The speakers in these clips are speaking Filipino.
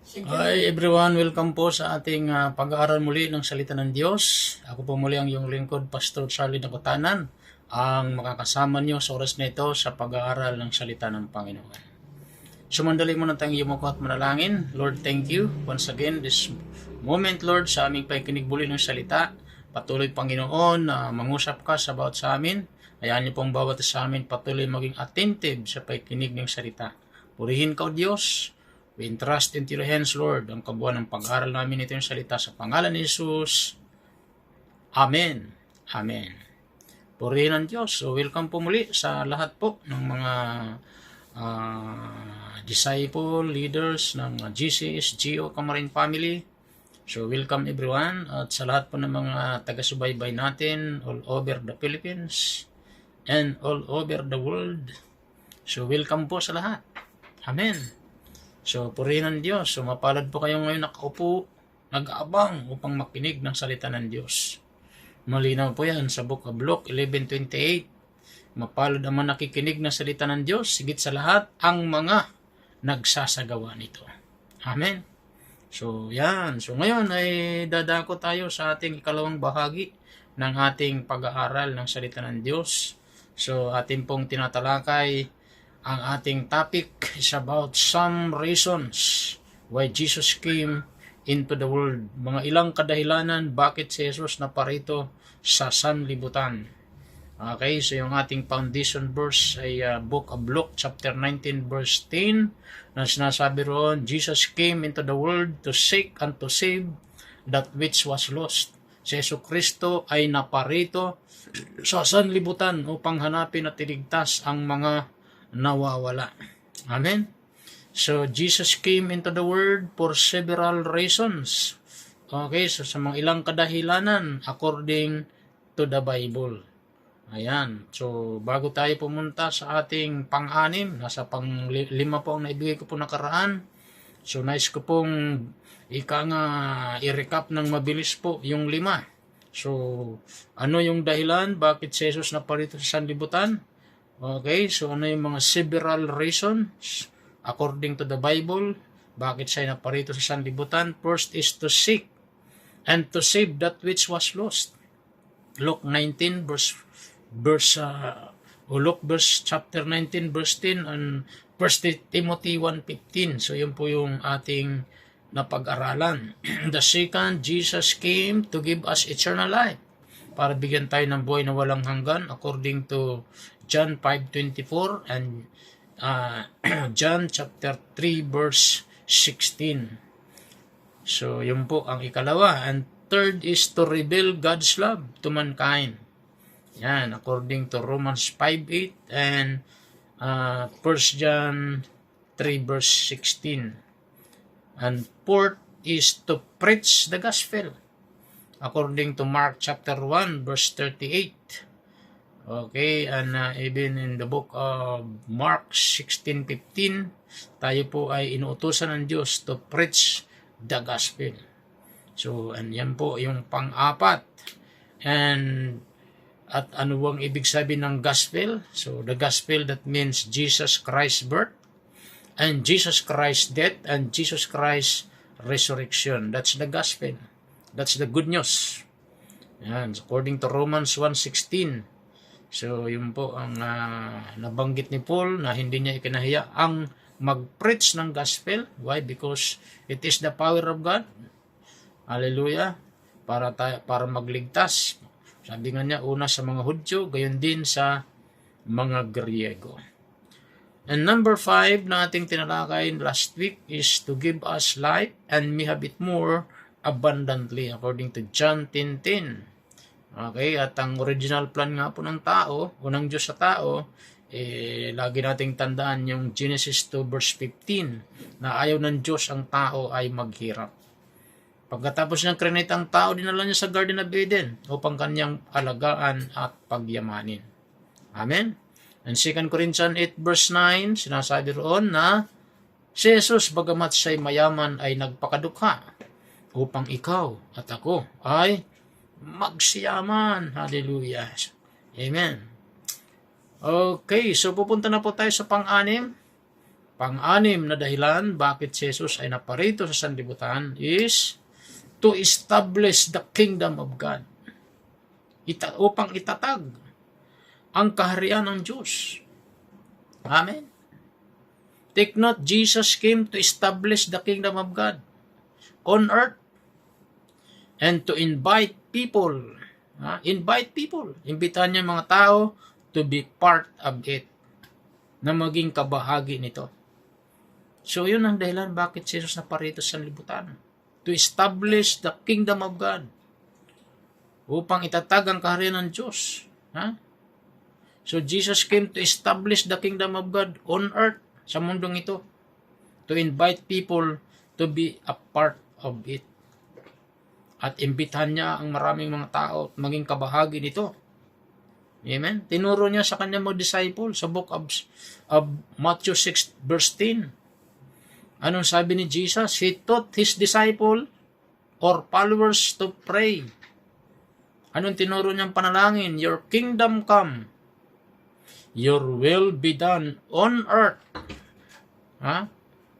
Hi everyone, welcome po sa ating pag-aaral muli ng salita ng Diyos. Ako po muli ang iyong lingkod, Pastor Charlie Nakutanan, ang makakasama niyo sa oras na ito sa pag-aaral ng salita ng Panginoon. Sumandali mo na tayong yumuko at manalangin. Lord, thank you once again this moment, Lord, sa aming pakikinig muli ng salita. Patuloy, Panginoon, na mangusap ka sa bawat sa amin. Hayaan niyo pong bawat sa amin patuloy maging attentive sa pakikinig ng salita. Purihin ka, O Diyos. We entrust into your hands, Lord, ang kabuuan ng pag-aaral namin ito yung salita sa pangalan ni Jesus. Amen. Amen. Purihin ang Diyos. So, welcome po muli sa lahat po ng mga disciple, leaders ng GCS, GO Camarin Family. So, welcome everyone. At sa lahat po ng mga taga-subaybay natin all over the Philippines and all over the world. So, welcome po sa lahat. Amen. So, purihin ng Diyos. So, mapalad po kayo ngayon nakaupo, nag-aabang upang makinig ng salita ng Diyos. Malinaw po yan sa Book of Luke 11:28. Mapalad ang mga nakikinig ng salita ng Diyos, sigit sa lahat, ang mga nagsasagawa nito. Amen. So, yan. So, ngayon ay dadako tayo sa ating ikalawang bahagi ng ating pag-aaral ng salita ng Diyos. So, ating pong tinatalakay. Ang ating topic is about some reasons why Jesus came into the world. Mga ilang kadahilanan bakit si Jesus naparito sa sanlibutan. Okay, so yung ating foundation verse ay Book of Luke chapter 19 verse 10 na sinasabi roon, Jesus came into the world to seek and to save that which was lost. Si Jesucristo ay naparito sa sanlibutan upang hanapin at iligtas ang mga nawawala. Amen. So, Jesus came into the world for several reasons. Okay, so sa mga ilang kadahilanan according to the Bible. Ayan. So, bago tayo pumunta sa ating pang-anim, nasa pang-lima po ang naibigay ko po nakaraan. So, nice ko pong i-recap ng mabilis po yung 5. So, ano yung dahilan bakit si Jesus naparito sa sanlibutan? Okay, so ano yung mga several reasons according to the Bible bakit siya naparito sa sanlibutan? First is to seek and to save that which was lost. Luke 19 chapter 19 verse 10 and 1 Timothy 1:15. So yun po yung ating napag-aralan. The second, Jesus came to give us eternal life, para bigyan tayo ng buhay na walang hanggan according to John 5:24 and John chapter 3 verse 16. So, yun po ang ikalawa. And third is to reveal God's love to mankind. Yan, according to Romans 5:8 and 1 John 3 verse 16. And fourth is to preach the gospel, according to Mark chapter 1 verse 38. Okay, and even in the book of Mark 16:15, tayo po ay inuutosan ng Diyos to preach the gospel. So, and yan po yung pang-apat. And at ano bang ibig sabihin ng gospel? So, the gospel, that means Jesus Christ's birth, and Jesus Christ's death, and Jesus Christ's resurrection. That's the gospel. That's the good news. Yan, according to Romans 1:16. So, yun po ang nabanggit ni Paul na hindi niya ikinahiya ang mag-preach ng gospel. Why? Because it is the power of God. Hallelujah. Para magligtas. Sabi nga niya, una sa mga Hudyo, gayon din sa mga Griego. And number 5 na ating tinalakay last week is to give us life and may have it more abundantly, according to John 10:10. Okay, at ang original plan nga po ng tao, o ng Diyos sa tao, lagi nating tandaan yung Genesis 2 verse 15, na ayaw ng Diyos ang tao ay maghirap. Pagkatapos niyang create ang tao, dinala niya sa Garden of Eden upang kanyang alagaan at pagyamanin. Amen? And 2 Corinthians 8 verse 9, sinasabi roon na si Jesus, bagamat siya'y mayaman, ay nagpakadukha upang ikaw at ako ay magsiyaman. Hallelujah. Amen. Okay, so pupunta na po tayo sa pang-anim. Pang-anim na dahilan bakit si Jesus ay naparito sa sanlibutan is to establish the kingdom of God. Upang itatag ang kaharian ng Diyos. Amen. Take note, Jesus came to establish the kingdom of God on earth and to invite people. Invite people. Imbitahan niya mga tao to be part of it, na maging kabahagi nito. So, yun ang dahilan bakit Jesus naparito sa sanlibutan. To establish the kingdom of God. Upang itatag ang kaharian ng Diyos. So, Jesus came to establish the kingdom of God on earth, sa mundong ito. To invite people to be a part of it. At imbitahan niya ang maraming mga tao at maging kabahagi nito. Amen? Tinuro niya sa kanyang mga disciples sa book of Matthew 6 verse 10. Anong sabi ni Jesus? He taught His disciple or followers to pray. Anong tinuro niyang panalangin? Your kingdom come. Your will be done on earth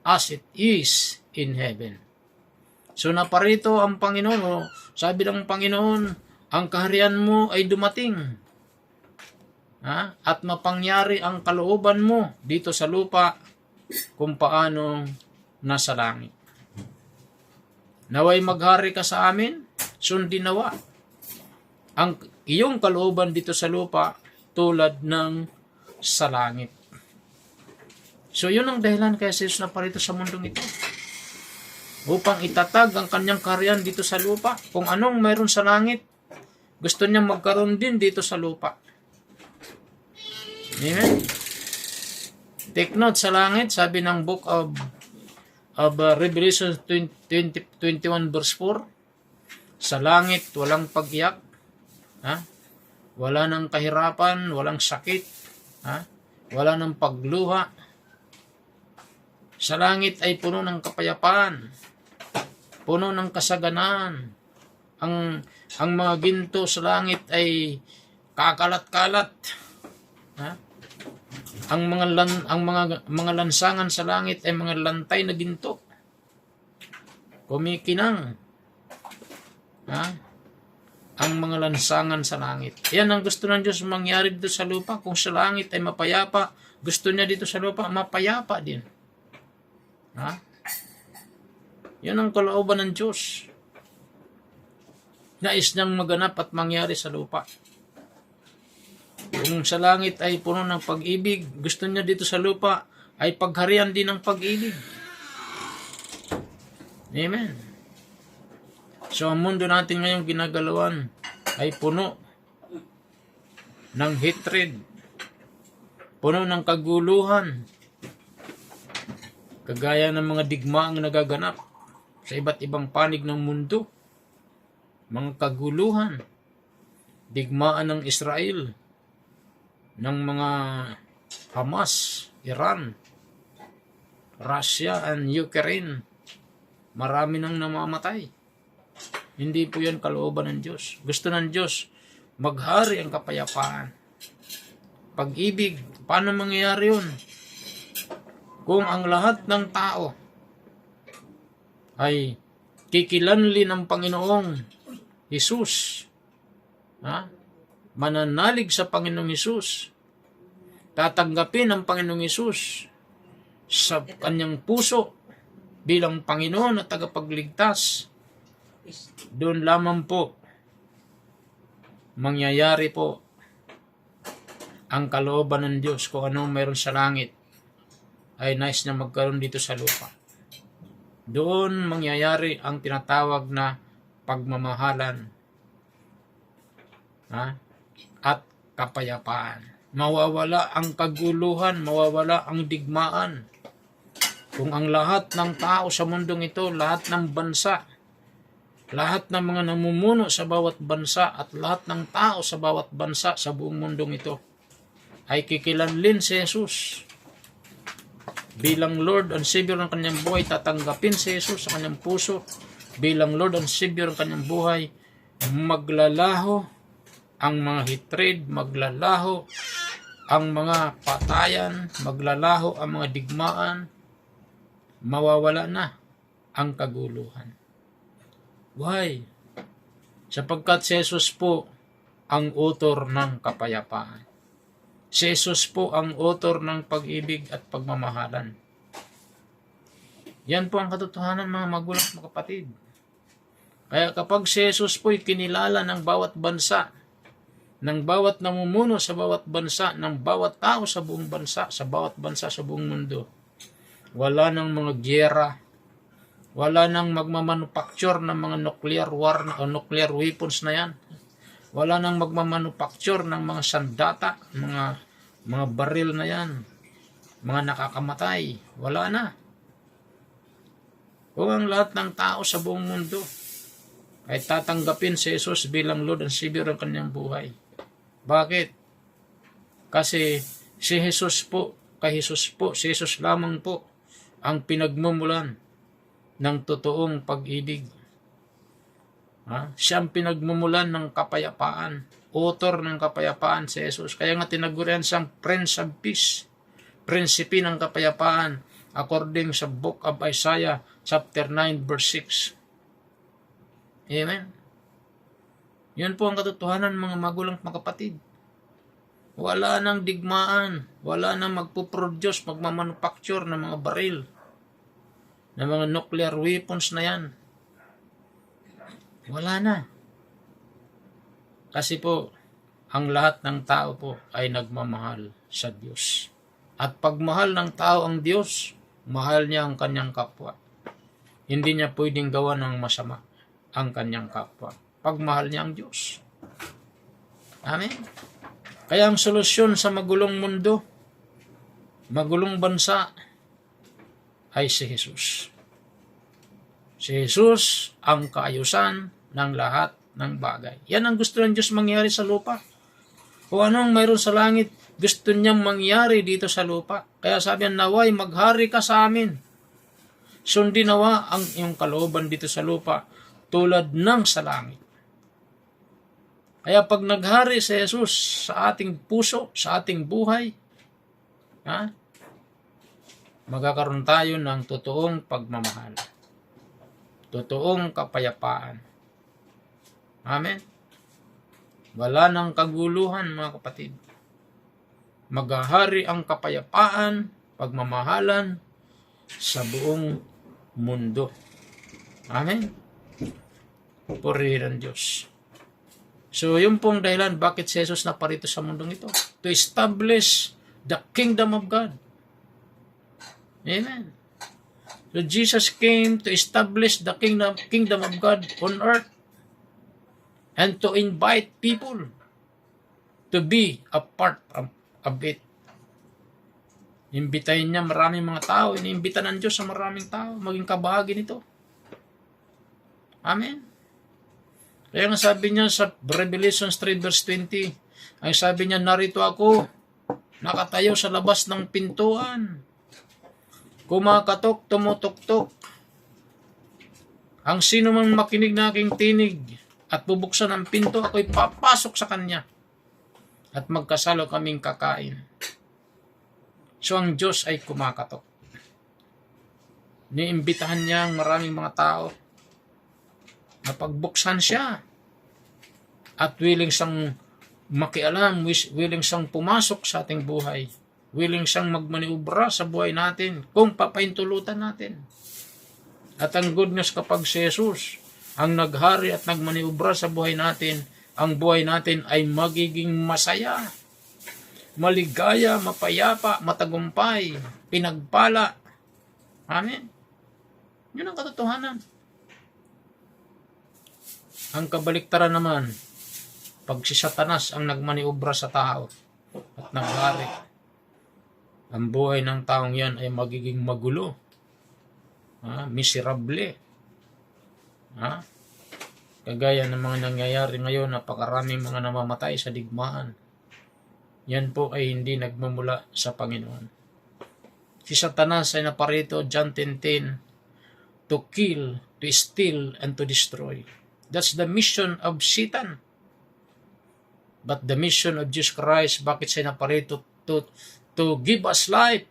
as it is in heaven. So naparito ang Panginoon. Sabi ng Panginoon, ang kaharian mo ay dumating. At mapangyari ang kalooban mo dito sa lupa kung paano nasa langit. Naway maghari ka sa amin, sundin nawa ang iyong kalooban dito sa lupa tulad ng sa langit. So yun ang dahilan kaya si Jesus naparito sa mundong ito. Upang itatag ang kanyang kaharian dito sa lupa. Kung anong mayroon sa langit, gusto niya magkaroon din dito sa lupa. Amen? Take note, sa langit, sabi ng book of Revelation 21 verse 4, sa langit, walang pag-iyak, wala nang kahirapan, walang sakit, wala nang pagluha. Sa langit ay puno ng kapayapaan, puno ng kasaganan. Ang mga ginto sa langit ay kakalat-kalat. Ang mga lansangan sa langit ay mga lantay na ginto. Kumikinang. Ang mga lansangan sa langit. Yan ang gusto ng Diyos mangyari dito sa lupa. Kung sa langit ay mapayapa, gusto niya dito sa lupa, mapayapa din. Yan ang kalooban ng Diyos. Nais niyang maganap at mangyari sa lupa. Kung sa langit ay puno ng pag-ibig, gusto niya dito sa lupa ay pagharian din ng pag-ibig. Amen. So, ang mundo natin ngayong ginagalawan ay puno ng hatred, puno ng kaguluhan, kagaya ng mga digmaang nagaganap sa iba't ibang panig ng mundo. Mga kaguluhan, digmaan ng Israel, ng mga Hamas, Iran, Russia, and Ukraine. Marami nang namamatay. Hindi po yan kalooban ng Diyos. Gusto ng Diyos, maghari ang kapayapaan. Pag-ibig, paano mangyayari yun? Kung ang lahat ng tao ay kikilanli ng Panginoong Jesus, mananalig sa Panginoong Hesus, tatanggapin ang Panginoong Hesus sa kanyang puso bilang Panginoon at tagapagligtas, doon lamang po mangyayari po ang kalooban ng Diyos. Kung ano mayroon sa langit ay nais na magkaroon dito sa lupa. Doon mangyayari ang tinatawag na pagmamahalan at kapayapaan. Mawawala ang kaguluhan, mawawala ang digmaan. Kung ang lahat ng tao sa mundong ito, lahat ng bansa, lahat ng mga namumuno sa bawat bansa at lahat ng tao sa bawat bansa sa buong mundong ito ay kikilanlin si Jesus bilang Lord and Savior ng kanyang buhay, tatanggapin si Jesus sa kanyang puso bilang Lord and Savior ng kanyang buhay, maglalaho ang mga hatred, maglalaho ang mga patayan, maglalaho ang mga digmaan, mawawala na ang kaguluhan. Why? Sapagkat si Jesus po ang author ng kapayapaan. Si Jesus po ang author ng pag-ibig at pagmamahalan. Yan po ang katotohanan, mga magulang, mga kapatid. Kaya kapag si Jesus po'y kinilala ng bawat bansa, ng bawat namumuno sa bawat bansa, ng bawat tao sa buong bansa, sa bawat bansa sa buong mundo, wala nang mga gyera, wala nang magmamanufacture ng mga nuclear war o nuclear weapons na yan. Wala nang magmamanufacture ng mga sandata, mga baril na yan, mga nakakamatay. Wala na. Kung ang lahat ng tao sa buong mundo ay tatanggapin si Jesus bilang Lord and Savior ng kanyang buhay. Bakit? Kasi si Jesus lamang po ang pinagmumulan ng totoong pag-ibig. Siya ang pinagmumulan ng kapayapaan, author ng kapayapaan si Jesus. Kaya nga tinagurian siyang Prince of Peace, prinsipe ng kapayapaan, according sa Book of Isaiah, chapter 9, verse 6. Amen? Yun po ang katotohanan, mga magulang, mga kapatid. Wala nang digmaan, wala nang magpuproduce, magmamanufacture ng mga baril, ng mga nuclear weapons na yan. Wala na. Kasi po, ang lahat ng tao po ay nagmamahal sa Diyos. At pagmahal ng tao ang Diyos, mahal niya ang kanyang kapwa. Hindi niya pwedeng gawa ng masama ang kanyang kapwa. Pagmahal niya ang Diyos. Amen? Kaya ang solusyon sa magulong mundo, magulong bansa, ay si Jesus. Si Jesus ang kaayusan ng lahat ng bagay. Yan ang gusto ng Diyos mangyari sa lupa. Kung anong mayroon sa langit, gusto niyang mangyari dito sa lupa. Kaya sabi niya, naway maghari ka sa amin. Sundin nawa ang iyong kalooban dito sa lupa tulad ng sa langit. Kaya pag naghari si Jesus sa ating puso, sa ating buhay, magkakaroon tayo ng totoong pagmamahal. Totoong kapayapaan. Amen? Wala nang kaguluhan, mga kapatid. Maghahari ang kapayapaan, pagmamahalan sa buong mundo. Amen? Purihin ang Diyos. So, yun pong dahilan bakit si Jesus naparito sa mundong ito. To establish the kingdom of God. Amen. So, Jesus came to establish the kingdom of God on earth and to invite people to be a part of it. Imbitahin niya maraming mga tao. Iniimbita ng Diyos sa maraming tao maging kabahagi nito. Amen. Kaya nga sabi niya sa Revelation 3 verse 20, ay sabi niya, narito ako, nakatayo sa labas ng pintuan. Kumakatok, tumutuktok. Ang sino mang makinig na aking tinig at bubuksan ang pinto, ako'y papasok sa kanya at magkasalo kaming kakain. So ang Diyos ay kumakatok. Niimbitahan niya ang maraming mga tao na pagbuksan siya at willing siyang makialam, willing siyang pumasok sa ating buhay, willing siyang magmaniubra sa buhay natin kung papaintulutan natin. At ang good news, kapag si Jesus ang naghari at nagmaniubra sa buhay natin, ang buhay natin ay magiging masaya, maligaya, mapayapa, matagumpay, pinagpala. Amen? Yun ang katotohanan. Ang kabaliktaran naman, pag si Satanas ang nagmaniobra sa tao at naghari, ang buhay ng taong yan ay magiging magulo, miserable. Kagaya ng mga nangyayari ngayon, napakaraming mga namamatay sa digmaan. Yan po ay hindi nagmumula sa Panginoon. Si Satanas ay naparito, John 10:10, to kill, to steal, and to destroy. That's the mission of Satan. But the mission of Jesus Christ, bakit siya naparito? to give us life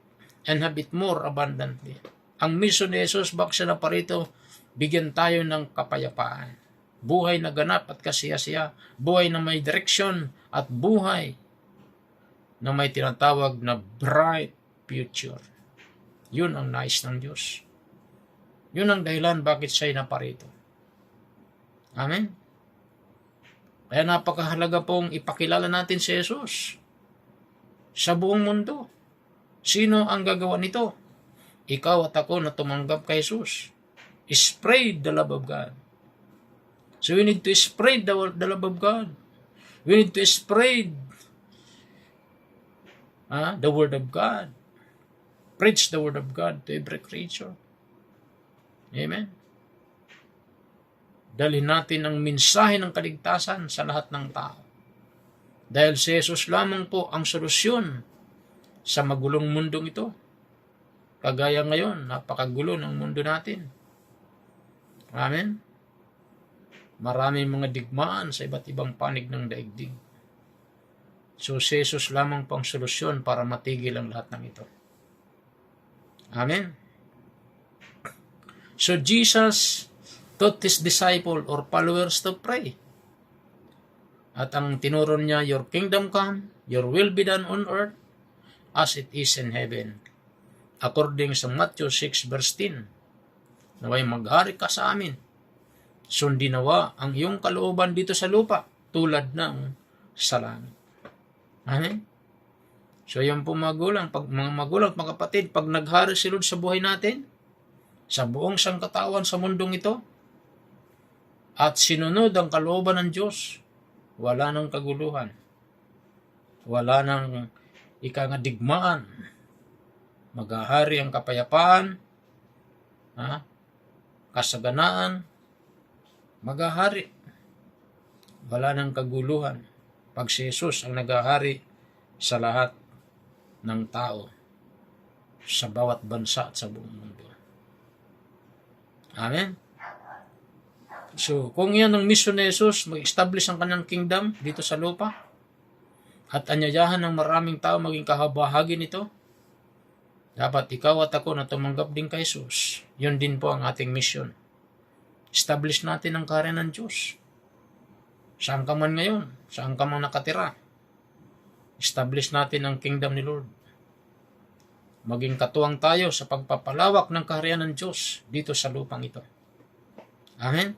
and have it more abundantly. Ang mission ni Jesus, bakit siya na parito, bigyan tayo ng kapayapaan. Buhay na ganap at kasiya-siya. Buhay na may direksyon at buhay na may tinatawag na bright future. Yun ang nais ng Diyos. Yun ang dahilan bakit siya naparito. Amen? Kaya napakahalaga pong ipakilala natin si Jesus sa buong mundo. Sino ang gagawa nito? Ikaw at ako na tumanggap kay Jesus. Spread the love of God. So we need to spread the love of God. We need to spread the word of God. Preach the word of God to every creature. Amen. Dalhin natin ang mensahe ng kaligtasan sa lahat ng tao. Dahil si Jesus lamang po ang solusyon sa magulong mundong ito. Kagaya ngayon, napakagulo ng mundo natin. Amen. Maraming mga digmaan sa iba't ibang panig ng daigdig. So si Jesus lamang po ang solusyon para matigil ang lahat ng ito. Amen. So Jesus taught his disciple or followers to pray. At ang tinuro niya, your kingdom come, your will be done on earth as it is in heaven. According sa Matthew 6 verse 10, naway mag-ari ka sa amin. Sundin nawa ang iyong kalooban dito sa lupa tulad ng sa langit. Amen? So yung po mga magulang, mga kapatid, pag naghari si Lord sa buhay natin, sa buong sangkatawan sa mundong ito, at sinunod ang kalooban ng Diyos, wala nang kaguluhan, wala nang ikangadigmaan, maghahari ang kapayapaan, kasaganaan, maghahari, wala nang kaguluhan, pag si Jesus ang naghahari sa lahat ng tao, sa bawat bansa at sa buong mundo. Amen? So, kung yan ang mission ni Jesus, mag-establish ang kanyang kingdom dito sa lupa, at anyayahan ng maraming tao maging kahabahagi nito, dapat ikaw at ako na tumanggap din kay Jesus. Yun din po ang ating mission. Establish natin ang kaharian ng Diyos. Saan ka man ngayon, saan ka man nakatira, establish natin ang kingdom ni Lord. Maging katuwang tayo sa pagpapalawak ng kaharian ng Diyos dito sa lupang ito. Amen?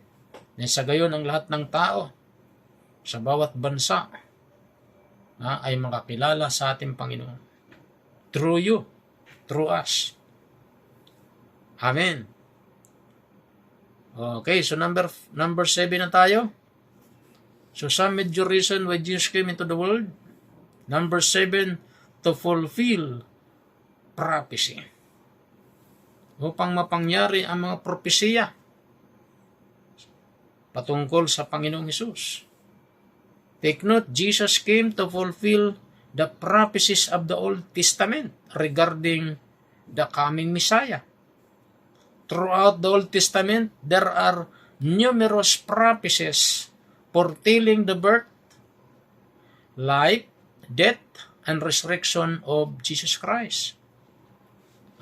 Sa gayon ang lahat ng tao sa bawat bansa ay makakilala sa ating Panginoon. Through you, through us. Amen. Okay, so number 7 na tayo. So some major reason why Jesus came into the world. Number 7, to fulfill prophecy. Upang mapangyari ang mga propesya patungkol sa Panginoong Hesus. Take note, Jesus came to fulfill the prophecies of the Old Testament regarding the coming Messiah. Throughout the Old Testament, there are numerous prophecies foretelling the birth, life, death, and resurrection of Jesus Christ.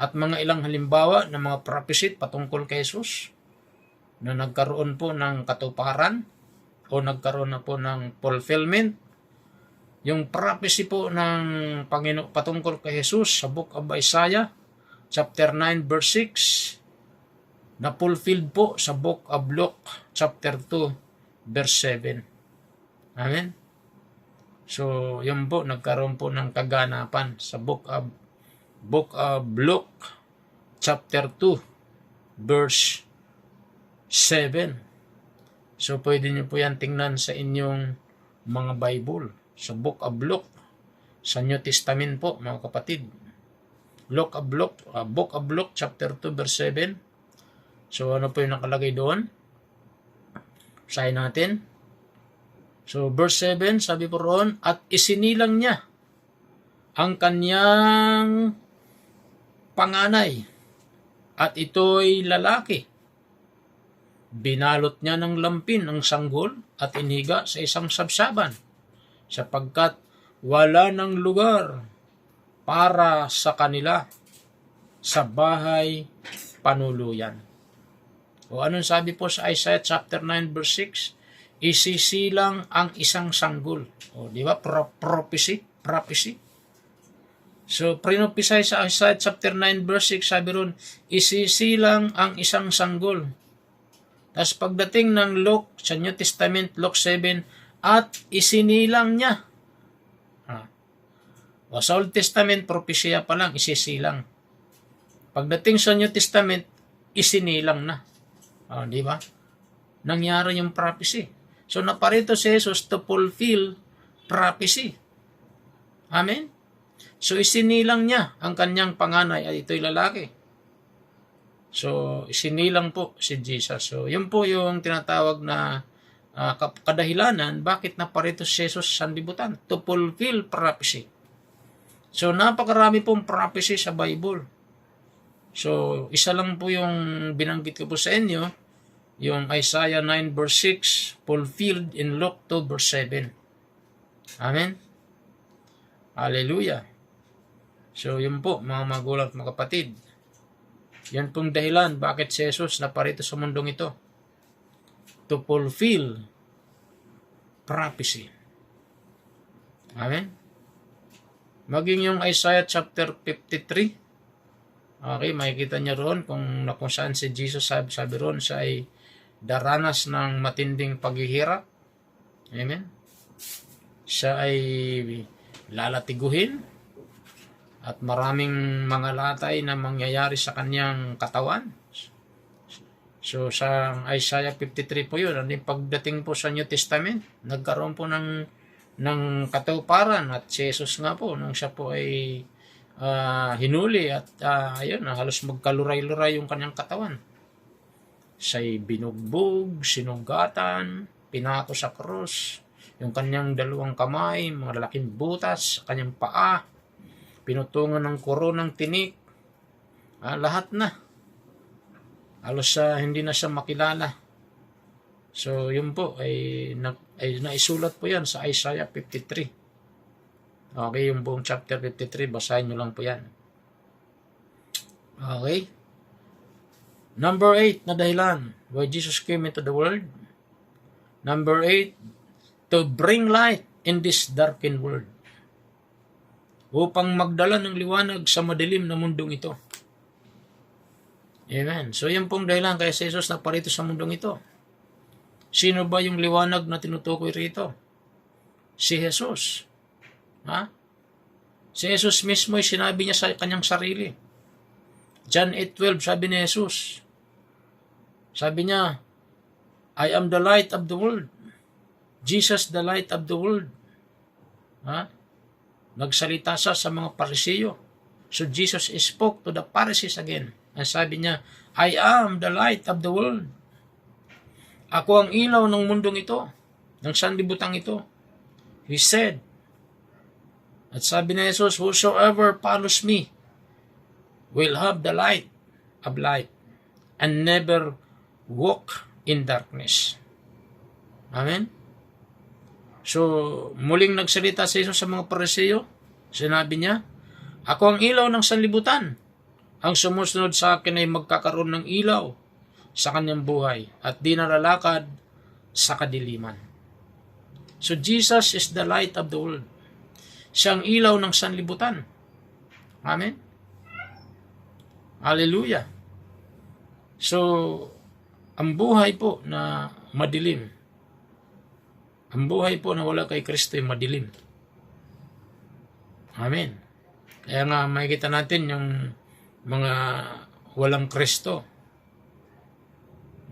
At mga ilang halimbawa ng mga prophecy patungkol kay Jesus na nagkaroon po ng katuparan o nagkaroon na po ng fulfillment. Yung prophecy po ng Panginoon patungkol kay Jesus sa Book of Isaiah, chapter 9, verse 6, na fulfilled po sa Book of Luke, chapter 2, verse 7. Amen? So, yun po, nagkaroon po ng kaganapan sa Book of Luke, chapter 2, verse 7. So, pwede nyo po yan tingnan sa inyong mga Bible. Sa Book of Luke, sa New Testament po, mga kapatid. Book of Luke, chapter 2, verse 7. So, ano po yung nakalagay doon? Basahin natin. So, verse 7, sabi po roon, at isinilang niya ang kanyang panganay, at ito'y lalaki. Binalot niya ng lampin ang sanggol at iniga sa isang sabsaban, sapagkat wala ng lugar para sa kanila sa bahay panuluyan. O anong sabi po sa Isaiah chapter 9 verse 6? Isisilang ang isang sanggol. O di ba? Prophecy. So, prinopisay sa Isaiah chapter 9 verse 6, sabi ron, isisilang ang isang sanggol. Tapos pagdating ng Luke, sa New Testament, Luke 7, at isinilang niya. O sa Old Testament, propesya pa lang, isisilang. Pagdating sa New Testament, isinilang na. Di ba? Nangyari yung prophecy. So, naparito si Jesus to fulfill prophecy. Amen? So, isinilang niya ang kanyang panganay at ito'y lalaki. So, isinilang po si Jesus. So, yun po yung tinatawag na kadahilanan bakit naparito si Jesus sa sanlibutan. To fulfill prophecy. So, napakarami pong prophecy sa Bible. So, isa lang po yung binanggit ko po sa inyo, yung Isaiah 9 verse 6, fulfilled in Luke 2 verse 7. Amen? Hallelujah. So, yun po, mga magulang at mga kapatid. Yan pong dahilan bakit si Jesus naparito sa mundong ito. To fulfill prophecy. Amen? Maging yung Isaiah chapter 53. Okay, makikita niyo roon kung saan si Jesus sabi roon siya ay daranas ng matinding paghihirap. Amen? Siya ay lalatiguhin at maraming mga latay na mangyayari sa kanyang katawan. So sa Isaiah 53 po yun. Pagdating po sa New Testament, nagkaroon po ng katuparan at si Jesus nga po nung siya po ay hinuli at ayun, halos magkaluray-luray yung kanyang katawan. Siya'y binugbog, sinugatan, pinako sa krus, yung kanyang dalawang kamay, mga lalaking butas, kanyang paa, pinutungan ng koronang tinik, lahat na. Halos hindi na siya makilala. So, yun po, ay naisulat po yan sa Isaiah 53. Okay, yung buong chapter 53, basahin nyo lang po yan. Okay. Number 8 na dahilan why Jesus came into the world. Number 8, to bring light in this darkened world. Upang magdala ng liwanag sa madilim na mundong ito. Amen. So, yan pong dahilan kaya si Jesus naparito sa mundong ito. Sino ba yung liwanag na tinutukoy rito? Si Jesus. Si Jesus mismo ay sinabi niya sa kanyang sarili. John 8:12, sabi ni Jesus. Sabi niya, I am the light of the world. Jesus, the light of the world. Nagsalita siya sa mga Pariseo. So Jesus spoke to the Pharisees again. Ang sabi niya, I am the light of the world. Ako ang ilaw ng mundong ito, ng sanlibutan ito. He said. At sabi ni Jesus, whosoever follows me will have the light of life and never walk in darkness. Amen? So, muling nagsalita si Jesus sa mga Pariseo. Sinabi niya, ako ang ilaw ng sanlibutan. Ang sumusunod sa akin ay magkakaroon ng ilaw sa kanyang buhay at di nalalakad sa kadiliman. So, Jesus is the light of the world. Siya ang ilaw ng sanlibutan. Amen? Hallelujah. So, ang buhay po na madilim, ang buhay po na wala kay Kristo ay madilim. Amen. Kaya nga makikita natin yung mga walang Kristo,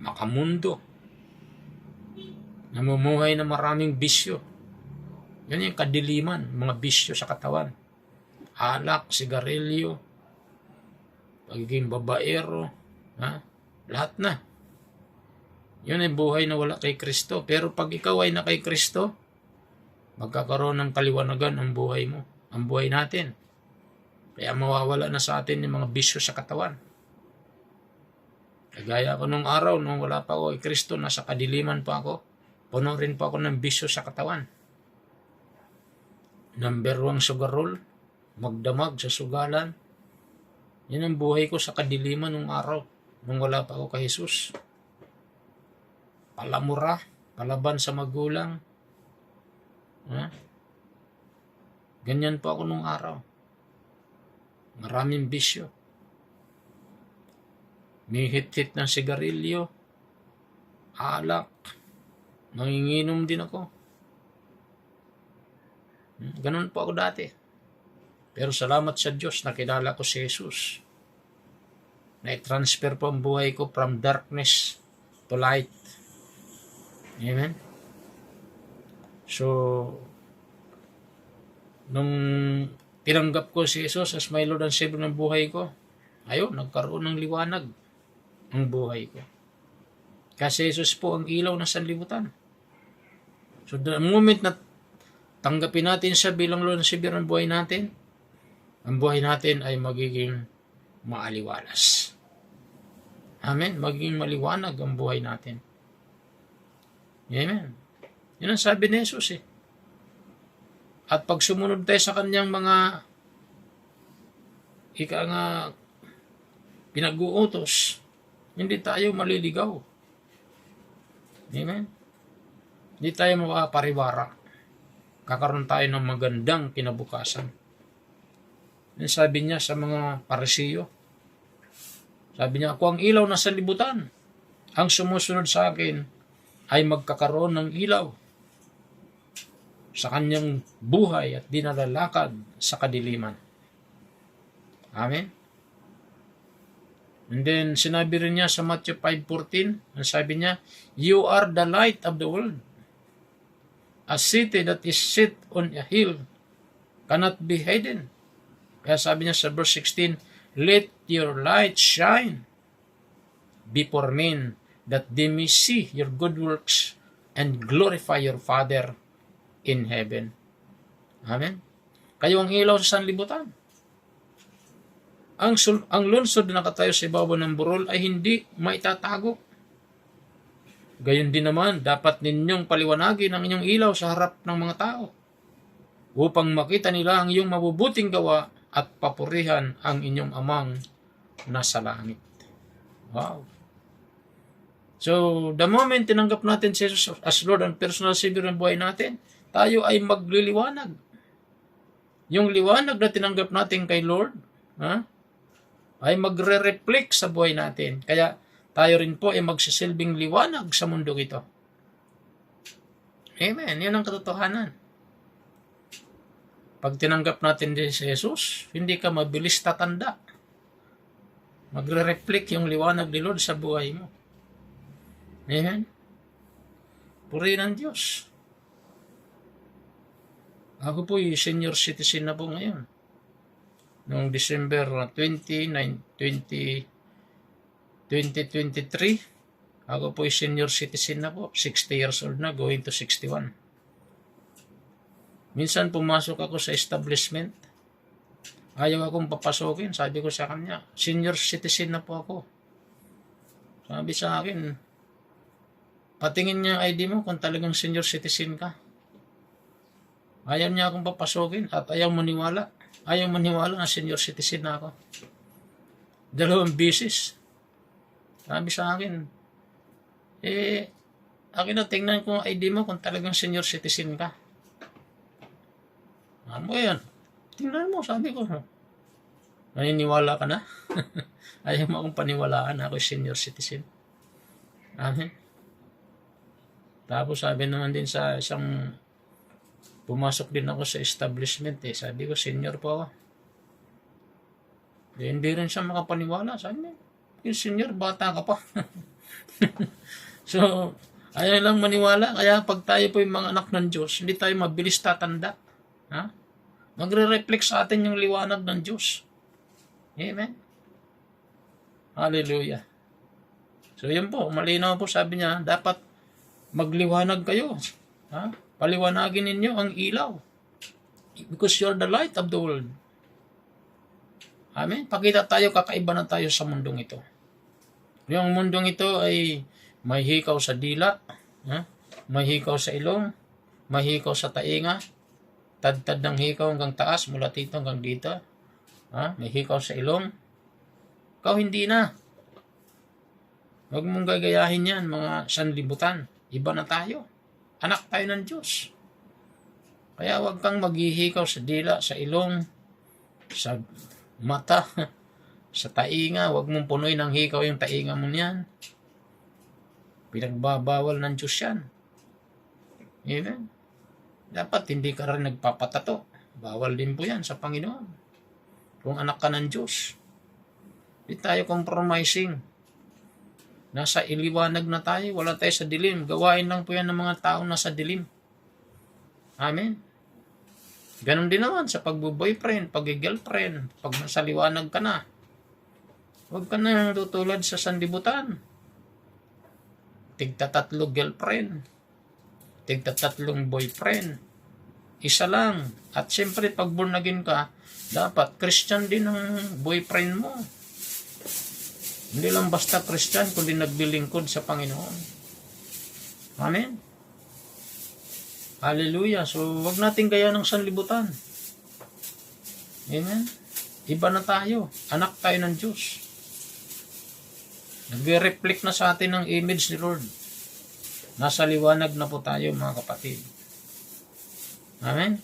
makamundo, namumuhay na maraming bisyo. Yan yung kadiliman, mga bisyo sa katawan. Alak, sigarilyo, pagiging babaero, lahat na. Yun ay buhay na wala kay Kristo. Pero pag ikaw ay na kay Kristo, magkakaroon ng kaliwanagan ang buhay mo, ang buhay natin. Kaya mawawala na sa atin yung mga bisyo sa katawan. Kagaya ko nung araw, nung wala pa ako kay Kristo, nasa kadiliman pa ako, puno rin pa ako ng bisyo sa katawan. Number 1, sugar roll. magdamag sa sugalan. Yan ang buhay ko sa kadiliman ng araw, nung wala pa ako kay Jesus. Palamura, palaban sa magulang. Ha? Ganyan po ako nung araw. Maraming bisyo. May hit-hit ng sigarilyo, alak, nanginginom din ako. Ganun po ako dati. Pero salamat sa Diyos, nakilala ko si Jesus. Na-transfer po ang buhay ko from darkness to light. Amen? So, nung tinanggap ko si Jesus as my Lord and Savior ng buhay ko, ayun, nagkaroon ng liwanag ang buhay ko. Kasi Jesus po ang ilaw ng sanlibutan. So, the moment na tanggapin natin siya bilang Lord and Savior ng buhay natin, ang buhay natin ay magiging maaliwalas. Amen? Magiging maliwanag ang buhay natin. Amen? Yun ang sabi ni Jesus eh. At pag sumunod tayo sa kanyang mga pinag-uutos, hindi tayo maliligaw. Amen? Hindi tayo makapariwara. Kakaroon tayo ng magandang kinabukasan. Yan sabi niya sa mga Parisiyo. Sabi niya, ako ang ilaw na sanlibutan. Ang sumusunod sa akin ay magkakaroon ng ilaw sa kanyang buhay at di nalalakad sa kadiliman. Amen? And then, sinabi rin niya sa Matthew 5:14, ang sabi niya, you are the light of the world. A city that is set on a hill cannot be hidden. Kaya sabi niya sa verse 16, let your light shine before men, that they may see your good works and glorify your Father in heaven. Amen? Kayo ang ilaw sa sanlibutan. Ang lungsod na nakatayo sa ibabaw ng burol ay hindi maitatago. Gayon din naman, dapat ninyong paliwanagin ang inyong ilaw sa harap ng mga tao upang makita nila ang iyong mabubuting gawa at papurihan ang inyong amang nasa langit. Wow. So, the moment tinanggap natin si Jesus as Lord and personal Savior ng buhay natin, tayo ay magliliwanag. Yung liwanag na tinanggap natin kay Lord, ay magre-reflect sa buhay natin. Kaya tayo rin po ay magsisilbing liwanag sa mundo ito. Amen. Yan ang katotohanan. Pag tinanggap natin din si Jesus, hindi ka mabilis tatanda. Magre-reflect yung liwanag ni Lord sa buhay mo. Amen. Purihin ang Diyos. Ako po yung senior citizen na po ngayon. Noong December 2023, ako po yung senior citizen na po. 60 years old na, going to 61. Minsan pumasok ako sa establishment. Ayaw akong papasokin. Sabi ko sa kanya, senior citizen na po ako. Sabi sa akin, patingin niya ID mo kung talagang senior citizen ka. Ayaw niya akong papasokin at ayaw maniwala. Ayaw maniwala na senior citizen na ako. 2 beses. Sabi sa akin, akin na tingnan ko ang ID mo kung talagang senior citizen ka. Ano yan? Tingnan mo, sabi ko. Naniniwala ka na? Ayaw mo akong paniwalaan na ako senior citizen. Amen. Tapos sabi naman din sa isang pumasok din ako sa establishment sabi ko, senior po ako. Hindi rin siya makapaniwala. Sabi niya, yung senior, bata ka pa. So, ayaw lang maniwala. Kaya pag tayo po yung mga anak ng Diyos, hindi tayo mabilis tatanda. Magre-reflect sa atin yung liwanag ng Diyos. Amen. Hallelujah. So, yun po. Malinaw po sabi niya, dapat magliwanag kayo. Paliwanagin ninyo ang ilaw. Because you're the light of the world. Amen? Pakita tayo, kakaiba na tayo sa mundong ito. Yung mundong ito ay may hikaw sa dila, may hikaw sa ilong, may hikaw sa tainga, Tadtad ng hikaw hanggang taas, mula dito hanggang dito. May hikaw sa ilong. Ikaw hindi na. Huwag mong gagayahin yan, mga sanlibutan. Iba na tayo. Anak tayo ng Diyos. Kaya huwag kang maghihikaw sa dila, sa ilong, sa mata, sa tainga. Huwag mong punuin ng hikaw yung tainga mo niyan. Pinagbabawal ng Diyos yan. Amen. Dapat hindi ka rin nagpapatato. Bawal din po yan sa Panginoon. Kung anak ka ng Diyos. Hindi tayo compromising. Nasa iliwanag na tayo. Wala tayo sa dilim. Gawain lang po yan ng mga taong nasa dilim. Amen. Ganon din naman sa pag-boyfriend, pag-girlfriend, pag nasa liwanag ka na. Huwag ka na tutulad sa sanlibutan. Tigta-tatlo girlfriend. Tigta-tatlong boyfriend. Isa lang. At siyempre, pag born again ka, dapat Christian din ang boyfriend mo. Hindi lang basta Christian, kundi naglilingkod sa Panginoon. Amen? Hallelujah. So, wag natin gaya ng sanlibutan. Amen? Iba na tayo. Anak tayo ng Diyos. Nagre-reflect na sa atin ang image ni Lord. Nasa liwanag na po tayo, mga kapatid. Amen?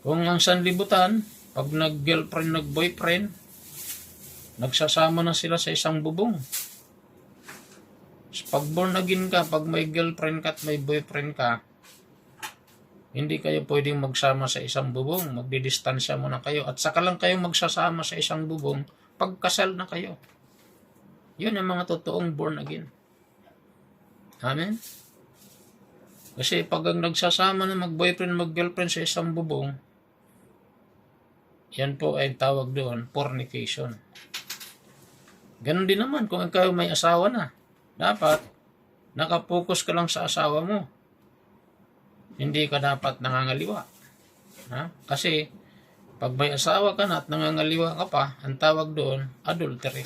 Kung ang sanlibutan, pag nag-girlfriend, nag-boyfriend, nagsasama na sila sa isang bubong. Pag born again ka, pag may girlfriend ka at may boyfriend ka, hindi kayo pwedeng magsama sa isang bubong. Magdidistansya muna kayo. At saka lang kayo magsasama sa isang bubong pagkasal na kayo. Yun ang mga totoong born again. Amen? Kasi pag ang nagsasama na mag-boyfriend, mag-girlfriend sa isang bubong, yan po ay tawag doon, fornication. Ganon din naman kung ikaw may asawa na. Dapat, nakapokus ka lang sa asawa mo. Hindi ka dapat nangangaliwa. Kasi, pag may asawa ka na at nangangaliwa ka pa, ang tawag doon, adultery.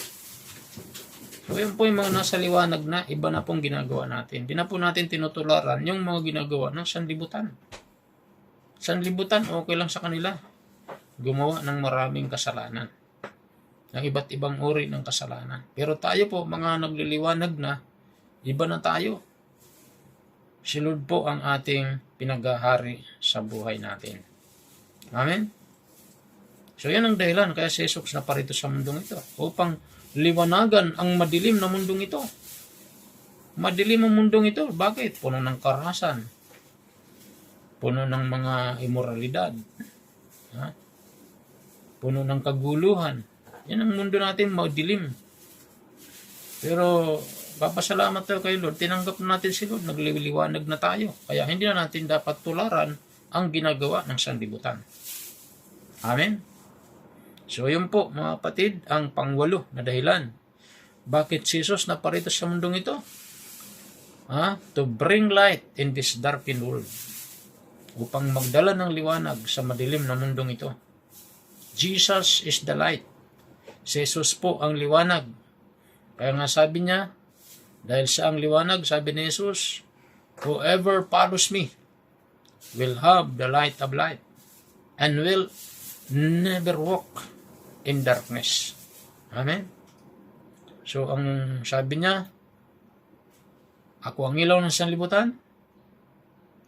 So, yun po yung mga nasa liwanag na, iba na pong ginagawa natin. Di na po natin tinutularan yung mga ginagawa ng sanlibutan. Sanlibutan, okay lang sa kanila. Gumawa ng maraming kasalanan. Ng iba't ibang uri ng kasalanan. Pero tayo po, mga nagliliwanag na, iba na tayo. Si Lord po ang ating pinaghahari sa buhay natin. Amen? So yan ang dahilan kaya si Jesus na parito sa mundong ito. Upang liwanagan ang madilim na mundong ito. Madilim ang mundong ito. Bakit? Puno ng karahasan. Puno ng mga imoralidad. Puno ng kaguluhan. Yan ang mundo natin, madilim. Pero, papasalamat tayo kay Lord. Tinanggap na natin si Lord. Nagliliwanag na tayo. Kaya hindi na natin dapat tularan ang ginagawa ng sanlibutan. Amen? So, yun po, mga kapatid, ang pangwalo na dahilan. Bakit si Jesus naparito sa mundong ito? To bring light in this darkened world. Upang magdala ng liwanag sa madilim na mundong ito. Jesus is the light. Si Jesus po ang liwanag. Kaya nga sabi niya, dahil sa ang liwanag, sabi ni Jesus, whoever follows me will have the light of life and will never walk in darkness. Amen? So, ang sabi niya, ako ang ilaw ng sanlibutan.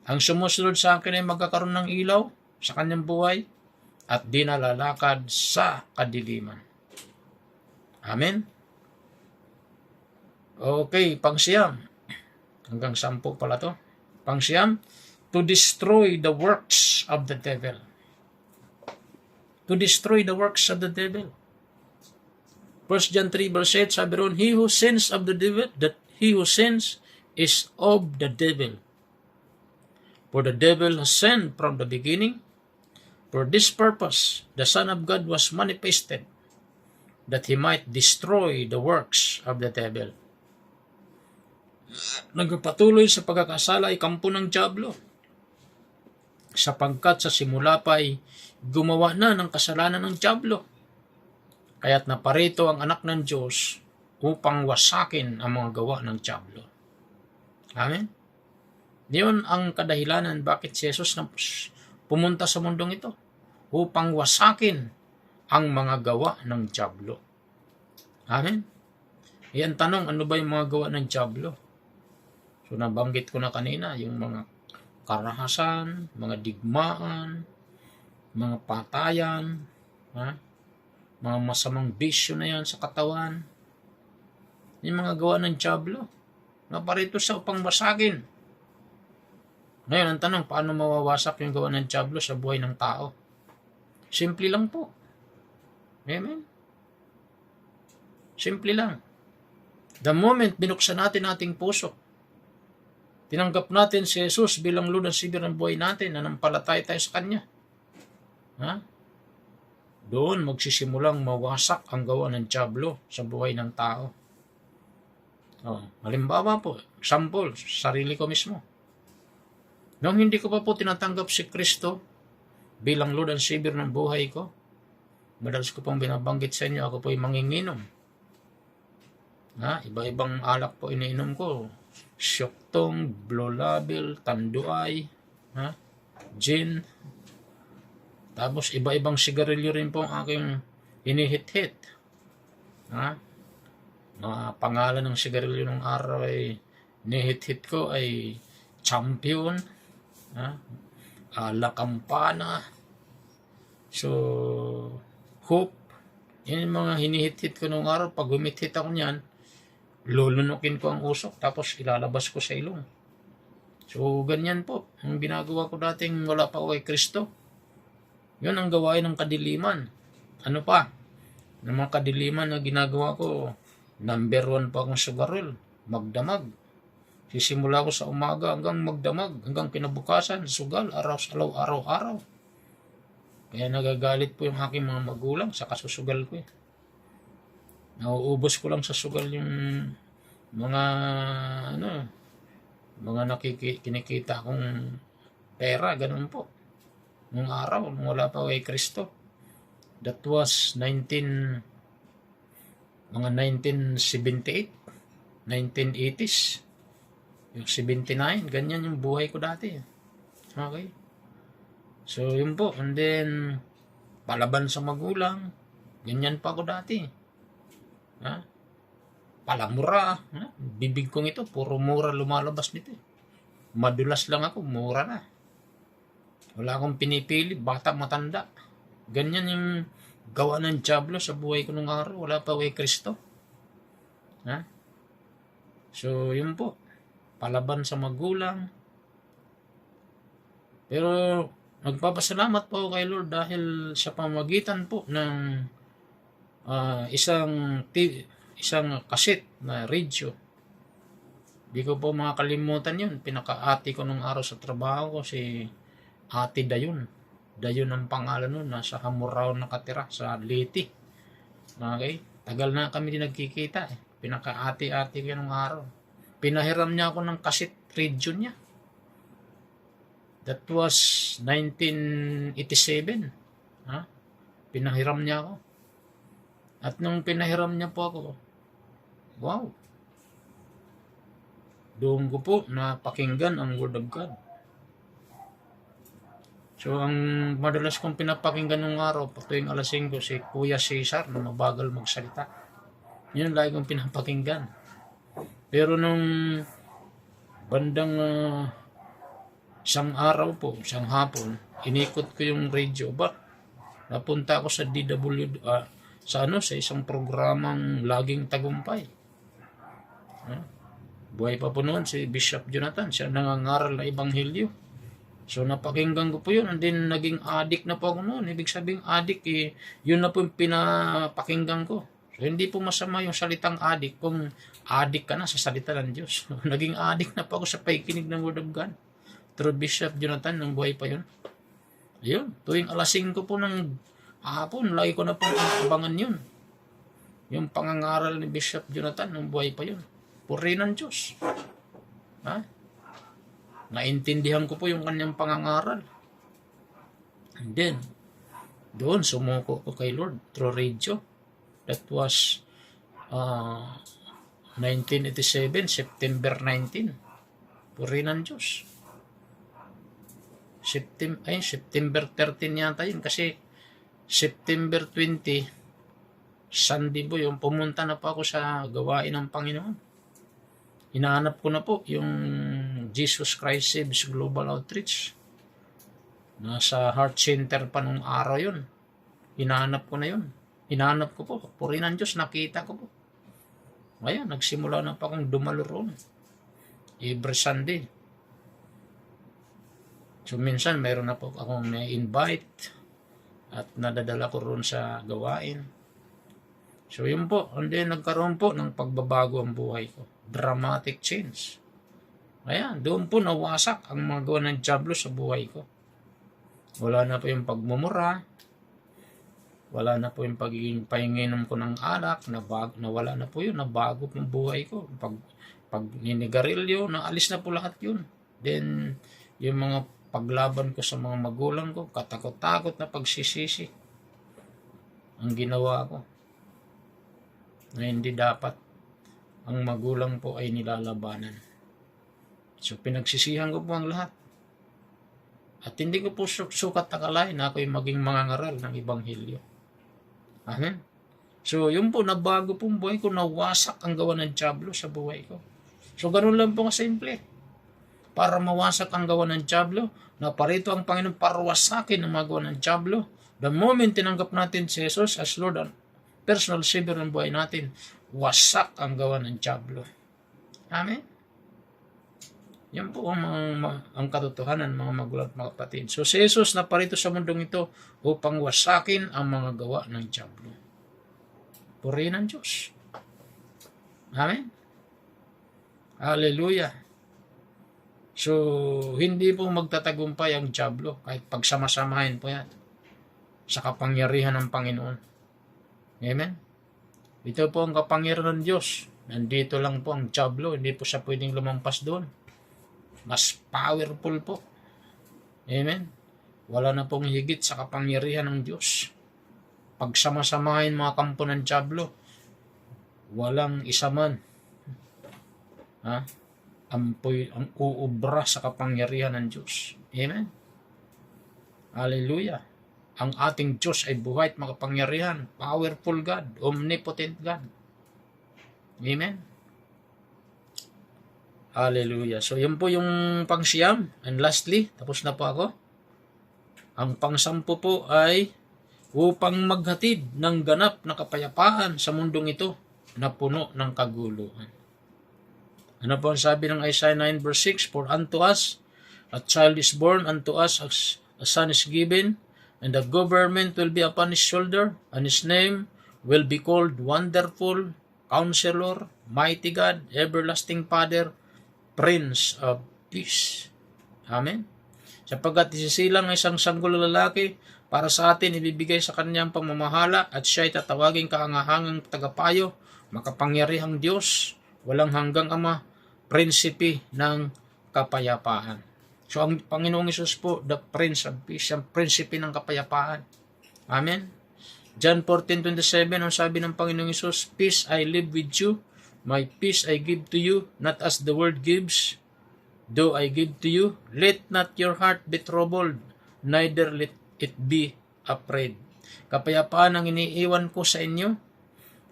Ang sumusunod sa akin ay magkakaroon ng ilaw sa kanyang buhay at di nalalakad sa kadiliman. Amen? Okay, pangsiyam. Hanggang 10 pala to. Pangsiyam, to destroy the works of the devil. To destroy the works of the devil. 1 John 3 verse 8, sabi ron, he who sins of the devil, that he who sins is of the devil. For the devil has sinned from the beginning. For this purpose, the Son of God was manifested, that he might destroy the works of the devil. Nagpatuloy sa pagkakasala ay kampo ng dyablo, sapagkat sa simula pa ay gumawa na ng kasalanan ng dyablo. Kaya't naparito ang anak ng Diyos upang wasakin ang mga gawa ng dyablo. Amen? Yun ang kadahilanan bakit si Jesus na pumunta sa mundong ito upang wasakin ang mga gawa ng dyablo. Amen? Yan tanong, ano ba yung mga gawa ng dyablo? So nabanggit ko na kanina, yung mga karahasan, mga digmaan, mga patayan, mga masamang bisyo na yan sa katawan. Yung mga gawa ng dyablo. Naparito sa upang wasakin. Ngayon, ang tanong, paano mawawasak yung gawa ng dyablo sa buhay ng tao? Simple lang po. Amen? Simple lang. The moment binuksan natin ating puso, tinanggap natin si Jesus bilang Lord and Savior ng buhay natin, nanampalataya tayo sa Kanya. Doon magsisimulang mawasak ang gawa ng dyablo sa buhay ng tao. Halimbawa po, example, sarili ko mismo. Nung hindi ko pa po tinatanggap si Kristo bilang Lord and Savior ng buhay ko, madalas ko pong binabanggit sa inyo, ako po ay manginginom. Iba-ibang alak po iniinom ko. Syoktong, Blue Label, Tanduay, gin. Tapos iba-ibang sigarilyo rin po ang aking hinihit-hit. Mga pangalan ng sigarilyo ng araw ay hinihit-hit ko ay Champion, La Campana, so Hope. Yan yung mga hinihit-hit ko nung araw. Pag humit-hit ako niyan, lulunukin ko ang usok tapos ilalabas ko sa ilong. So ganyan po ang ginagawa ko dating wala pa ako kay Kristo. Yun ang gawain ng kadiliman. Ano pa? Ng mga kadiliman na ginagawa ko, number 1 pa akong sugarol, magdamag. Sisimula ko sa umaga hanggang magdamag, hanggang kinabukasan, sugal, araw-araw. Kaya nagagalit po yung aking mga magulang sa kasusugal ko. Nauubos ko lang sa sugal yung mga kinikita kong pera, ganun po. Nung araw, nung wala pa kay Kristo. That was mga 1978, 1980s. Yung 79, ganyan yung buhay ko dati. Okay? So, yun po. And then, palaban sa magulang. Ganyan pa ako dati. Palamura. Bibig kong ito, puro mura lumalabas nito. Madulas lang ako, mura na. Wala akong pinipili, bata matanda. Ganyan yung gawa ng dyablo sa buhay ko nung araw. Wala pa kay Kristo. So, yun po. Palaban sa magulang. Pero nagpapasalamat po kay Lord dahil sa pamamagitan po ng isang kaset na radio. Di ko po makakalimutan yun. Pinaka-ate ko nung araw sa trabaho ko, si Ate Dayon. Dayon ang pangalan nun. Nasa Hamurao nakatira sa Leyte. Okay? Tagal na kami din nagkikita. Pinaka-ate-ate ko nung araw. Pinahiram niya ako ng cassette radio niya. That was 1987. Pinahiram niya ako. At nung pinahiram niya po ako, wow! Doon ko po napakinggan ang Word of God. So, ang madalas kong pinapakinggan nung araw, tuwing alas 5, si Kuya Cesar na mabagal magsalita. Yun lagi kong pinapakinggan. Pero nung bandang isang araw po, isang hapon, inikot ko yung radio. Napunta ako sa DW, sa isang programang Laging Tagumpay. Buhay pa po noon si Bishop Jonathan, siya nangangaral na Ebanghelyo. So napakinggan ko po yun, and then naging addict na po ako noon. Ibig sabihin addict, yun na po yung pinapakinggan ko. So, hindi po masama yung salitang addict kung addict ka na sa salita ng Diyos. Naging addict na po ako sa pakikinig ng Word of God. Through Bishop Jonathan, nang buhay pa yun. Ayun, tuwing alas 5 po ng hapon, lagi ko na po abangan yun. Yung pangangaral ni Bishop Jonathan, nang buhay pa yun. Puri ng Diyos. Naintindihan ko po yung kanyang pangangaral. And then, doon sumuko ko kay Lord through radio. That was 1987, September 19. Puri ng Diyos. September 13 yata yun kasi September 20, Sunday po yung pumunta na po ako sa gawain ng Panginoon. Hinahanap ko na po yung Jesus Christ Saves Global Outreach. Nasa Heart Center pa nung araw yun. Hinahanap ko na yun. Hinahanap ko po. Puri ng Diyos, nakita ko po. Ngayon, nagsimula na pa akong dumalo roon. Every Sunday. So, minsan, mayroon na po akong na-invite at nadadala ko roon sa gawain. So, yun po. And then, nagkaroon po ng pagbabago ang buhay ko. Dramatic change. Ayan, doon po nawasak ang mga gawa ng dyablo sa buhay ko. Wala na po yung pagmumura. Wala na po yung pagiging pahinginom ko ng alak. Nawala na po yun. Nabago po yung buhay ko. Pag ninigarilyo, naalis na po lahat yun. Then, yung mga paglaban ko sa mga magulang ko, katakot-takot na pagsisisi ang ginawa ko. Na hindi dapat ang magulang po ay nilalabanan. So, pinagsisihan ko po ang lahat. At hindi ko po sukat akalain na ako'y maging mangangaral ng Ebanghelyo. Amen? So, yun po, nabago po ang buhay ko, nawasak ang gawa ng dyablo sa buhay ko. So, ganun lang po kasimple. Para mawasak ang gawa ng dyablo, na parito ang Panginoon parwasakin ang mga gawa ng dyablo. The moment tinanggap natin si Jesus as Lord and personal Savior ng buhay natin, wasak ang gawa ng dyablo. Amen? Yan po ang katotohanan, mga magulang at mga kapatid. So, si Jesus na parito sa mundong ito upang wasakin ang mga gawa ng dyablo. Purihin ang Diyos. Amen? Hallelujah. So, hindi po magtatagumpay ang dyablo kahit pagsamasamahin po yan sa kapangyarihan ng Panginoon. Amen? Ito po ang kapangyarihan ng Diyos. Nandito lang po ang dyablo. Hindi po siya pwedeng lumampas doon. Mas powerful po. Amen? Wala na pong higit sa kapangyarihan ng Diyos. Pagsamasamahin mga kampo ng dyablo, walang isa man ang uubra sa kapangyarihan ng Diyos. Amen? Hallelujah. Ang ating Diyos ay buhay at makapangyarihan. Powerful God. Omnipotent God. Amen? Hallelujah. So, yun po yung pang-siyam. And lastly, tapos na po ako. Ang pang-sampu po ay upang maghatid ng ganap na kapayapaan sa mundong ito na puno ng kaguluhan. Ano po ang sabi ng Isaiah 9 verse 6? For unto us a child is born, unto us a son is given, and the government will be upon his shoulder, and his name will be called Wonderful, Counselor, Mighty God, Everlasting Father, Prince of Peace. Amen? Sapagkat isisilang isang sanggol lalaki para sa atin, ibibigay sa kanyang pamamahala at siya ay tatawaging kaangahangang tagapayo, makapangyarihang Diyos, walang hanggang Ama, prinsipe ng kapayapaan. So, ang Panginoong Hesus po, the Prince of Peace, ang prinsipe ng kapayapaan. Amen? John 14:27, ang sabi ng Panginoong Hesus, Peace I live with you, my peace I give to you, not as the world gives, do I give to you. Let not your heart be troubled, neither let it be afraid. Kapayapaan ang iniiwan ko sa inyo.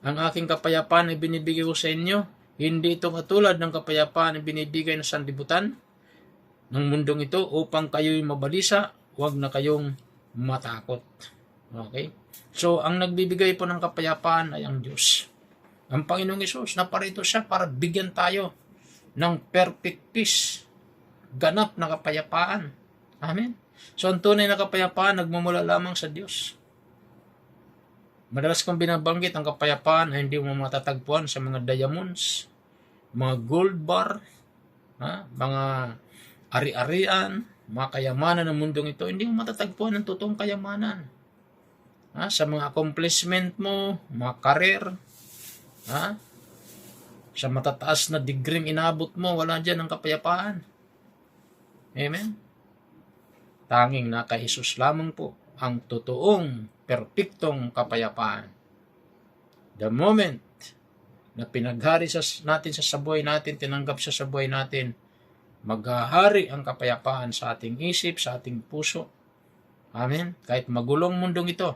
Ang aking kapayapaan ay binibigay ko sa inyo. Hindi ito katulad ng kapayapaan na binibigay ng sanlibutan ng mundong ito upang kayo'y mabalisa, huwag na kayong matakot. Okay? So, ang nagbibigay po ng kapayapaan ay ang Diyos. Ang Panginoong Hesus, naparito siya para bigyan tayo ng perfect peace, ganap na kapayapaan. Amen? So, ang tunay na kapayapaan, nagmumula lamang sa Diyos. Madalas kong binabanggit ang kapayapaan ay hindi mo matatagpuan sa mga diamonds, mga gold bar, mga ari-arian, mga kayamanan ng mundong ito. Hindi mo matatagpuan ang totoong kayamanan. Sa mga accomplishment mo, mga career, sa matataas na degree inabot mo, wala dyan ang kapayapaan. Amen? Tanging na kay Jesus lamang po ang totoong perpektong kapayapaan. The moment na pinaghari natin sa buhay natin, tinanggap siya sa buhay natin, Maghahari ang kapayapaan sa ating isip, sa ating puso. Amen. Kahit magulong mundong ito,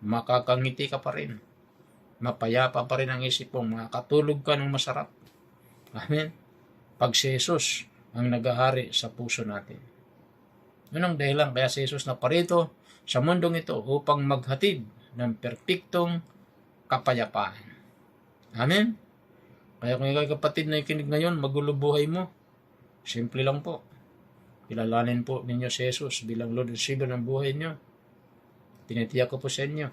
makakangiti ka pa rin. Mapayapa pa rin ang isip mo, makakatulog ka ng masarap. Amen. Pag si Jesus ang naghahari sa puso natin. Yun ang dahilan kaya si Jesus na parito sa mundong ito upang maghatid ng perpektong kapayapaan. Amen. Kaya kung ikaw kapatid na ikinig ngayon, magulo buhay mo. Simple lang po. Kilalanin po ninyo si Jesus bilang Lord and Savior ng buhay niyo. Tinitiyak ko po sa inyo.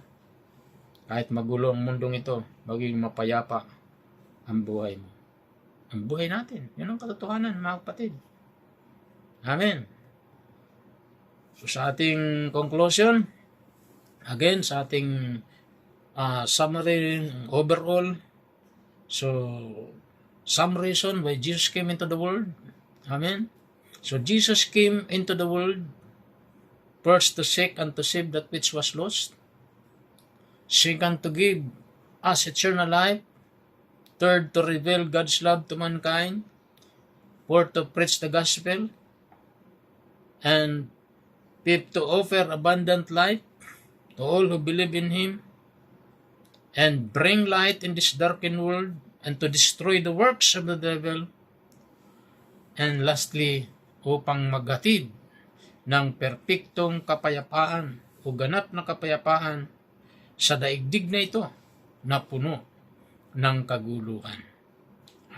Kahit magulo ang mundong ito, maging mapayapa ang buhay mo. Ang buhay natin. Yun ang katotohanan, mga kapatid. Amen. So sa ating conclusion, again, sa ating summary overall, so some reason why Jesus came into the world. Amen. So Jesus came into the world first to seek and to save that which was lost. Second, to give us eternal life. Third, to reveal God's love to mankind. Fourth, to preach the gospel. And fifth, to offer abundant life to all who believe in Him. And bring light in this darkened world. And to destroy the works of the devil. And lastly, upang maghatid ng perpektong kapayapaan o ganap na kapayapaan sa daigdig na ito na puno ng kaguluhan.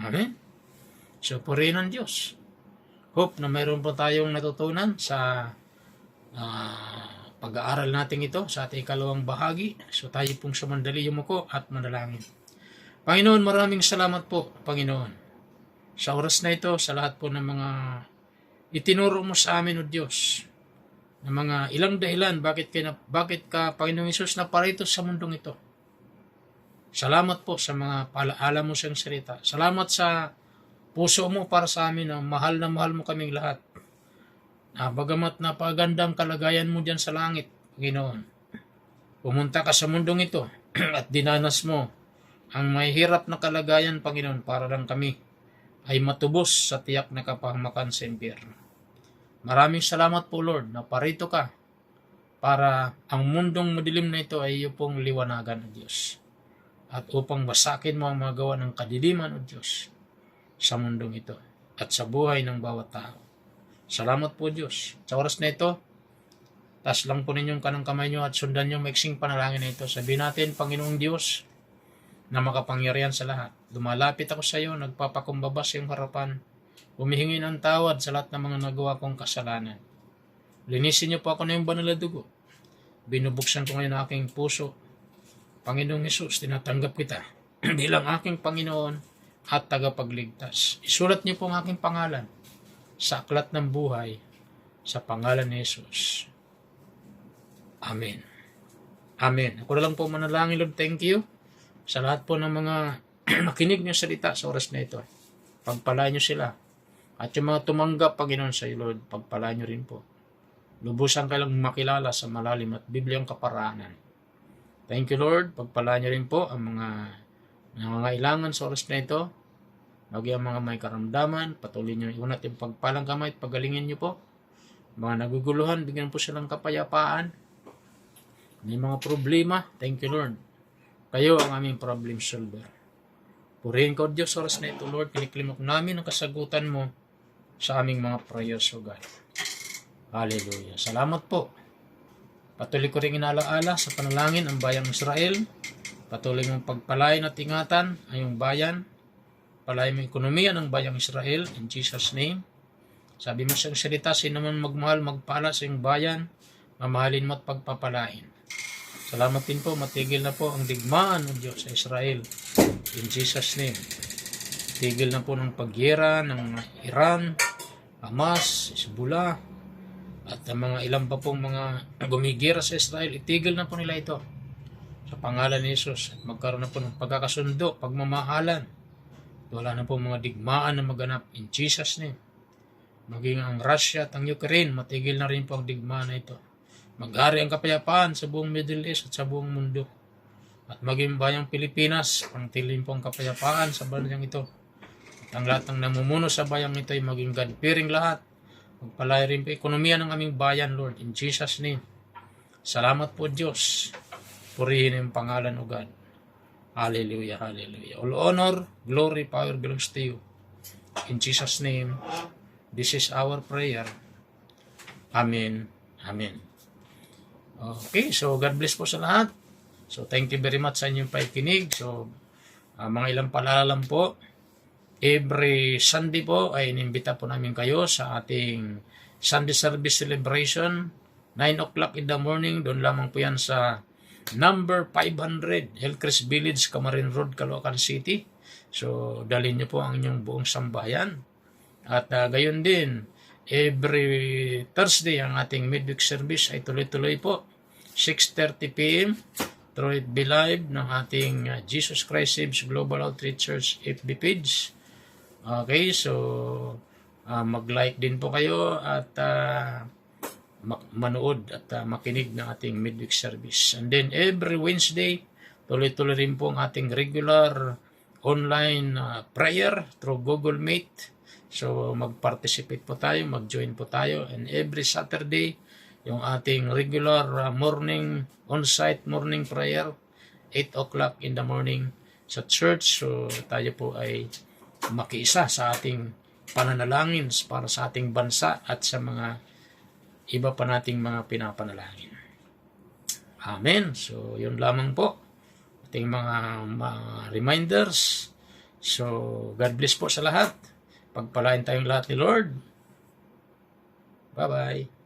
Amen? So, purihin ng Diyos. Hope na mayroon po tayong natutunan sa pag-aaral natin ito sa ating ikalawang bahagi. So, tayo pong sumandali yumuko at manalangin. Panginoon, maraming salamat po, Panginoon. Sa oras na ito, sa lahat po ng mga itinuro mo sa amin, O Diyos, na mga ilang dahilan bakit ka, Panginoong Hesus, na parito sa mundong ito. Salamat po sa mga paalaala mo sa salita. Salamat sa puso mo para sa amin na mahal mo kaming lahat. Bagamat napagandang kalagayan mo dyan sa langit, Panginoon. Pumunta ka sa mundong ito at dinanas mo ang may hirap na kalagayan, Panginoon, para lang kami ay matubos sa tiyak na kapahamakan sa impyerno. Maraming salamat po, Lord, na parito ka para ang mundong madilim na ito ay iyo pong liwanagan, O Diyos. At upang basakin mo ang magawa ng kadiliman, O Diyos, sa mundong ito at sa buhay ng bawat tao. Salamat po, Diyos. Sa oras na ito, taas lang po ninyong kanang kamay nyo at sundan nyo maiksing panalangin na ito. Sabihin natin, Panginoong Diyos, na makapangyarihan sa lahat. Lumalapit ako sa iyo, nagpapakumbaba sa iyong harapan, humihingi ng tawad sa lahat ng mga nagawa kong kasalanan. Linisin niyo po ako na yung banal na dugo. Binubuksan ko ngayon ang aking puso. Panginoong Hesus, tinatanggap kita bilang aking Panginoon at tagapagligtas. Isulat niyo po ang aking pangalan sa aklat ng buhay sa pangalan ni Hesus. Amen. Amen. Ako na lang po manalangin, Lord. Thank you sa lahat po ng mga makinig niyo salita sa oras na ito. Pagpalain niyo sila. At yung mga tumanggap, Panginoon, sa iyo, Lord, pagpalain niyo rin po. Lubusan ka lang makilala sa malalim at Bibliang kaparaanan. Thank you, Lord. Pagpalain niyo rin po ang mga nangangailangan sa oras na ito. Lagi ang mga may karamdaman, patuloy niyo iunat yung pagpalang kamay at pagalingin niyo po. Mga naguguluhan, bigyan po silang kapayapaan. May mga problema, thank you, Lord. Kayo ang aming problem solver. Purihin ko, Diyos, oras na ito, Lord. Kiniklimok namin ang kasagutan mo sa aming mga prayers, O God. Hallelujah. Salamat po. Patuloy ko rin inaalaala sa panalangin ang bayang Israel. Patuloy mong pagpalain at ingatan ang iyong bayan. Palain mo ekonomiya ng bayang Israel in Jesus' name. Sabi mo sa salita, sino man magmahal, magpala sa iyong bayan, mamahalin mo at pagpapalain. Salamat din po, matigil na po ang digmaan ng Diyos sa Israel. In Jesus' name. Tigil na po ng pagyera ng Iran, Hamas, Hezbollah, at ang mga ilang pa pong mga gumigira sa Israel. Itigil na po nila ito sa pangalan ni Jesus. At magkaroon na po ng pagkakasundo, pagmamahalan. Wala na po mga digmaan na maganap. In Jesus' name. Maging ang Russia at ang Ukraine, matigil na rin po ang digmaan na ito. Maghari ang kapayapaan sa buong Middle East at sa buong mundo. At maging bayang Pilipinas, pangtilin po ang kapayapaan sa bansang ito. Ang lahat ng namumuno sa bayang ito ay maging God-fearing lahat. Magpalaya rin po ekonomiya ng aming bayan, Lord. In Jesus' name. Salamat po, Diyos. Purihin ang pangalan o God. Hallelujah, hallelujah. All honor, glory, power belongs to you. In Jesus' name, this is our prayer. Amen. Amen. Okay, so God bless po sa lahat. So thank you very much sa inyong pakikinig. So mga ilang paalala lang po. Every Sunday po ay inimbita po namin kayo sa ating Sunday service celebration. 9 o'clock in the morning. Doon lamang po yan sa number 500 Hillcrest Village, Camarin Road, Caloocan City. So dalhin niyo po ang inyong buong sambayan. At gayon din, every Thursday ang ating midweek service ay tuloy-tuloy po. 6:30 p.m. through it be live ng ating Jesus Christ Saves Global Outreach Church FB page. Okay, so mag-like din po kayo at manood at makinig ng ating midweek service. And then every Wednesday, tuloy-tuloy rin po ang ating regular online prayer through Google Meet. So mag-participate po tayo, mag-join po tayo. And every Saturday, yung ating regular morning, on-site morning prayer, 8 o'clock in the morning sa church. So tayo po ay makiisa sa ating pananalangin para sa ating bansa at sa mga iba pa nating mga pinapanalangin. Amen. So yun lamang po ating mga reminders. So God bless po sa lahat. Pagpalain tayong lahat ni Lord. Bye-bye.